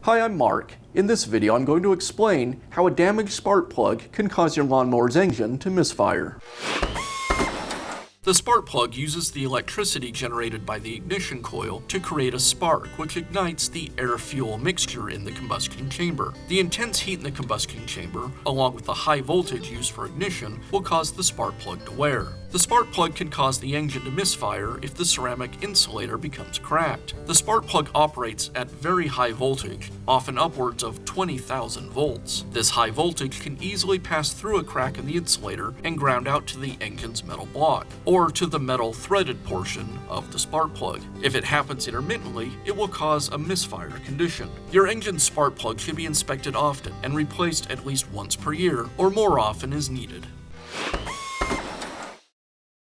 Hi, I'm Mark. In this video, I'm going to explain how a damaged spark plug can cause your lawnmower's engine to misfire. The spark plug uses the electricity generated by the ignition coil to create a spark, which ignites the air-fuel mixture in the combustion chamber. The intense heat in the combustion chamber, along with the high voltage used for ignition, will cause the spark plug to wear. The spark plug can cause the engine to misfire if the ceramic insulator becomes cracked. The spark plug operates at very high voltage, often upwards of 20,000 volts. This high voltage can easily pass through a crack in the insulator and ground out to the engine's metal block, or to the metal threaded portion of the spark plug. If it happens intermittently, it will cause a misfire condition. Your engine's spark plug should be inspected often and replaced at least once per year, or more often as needed.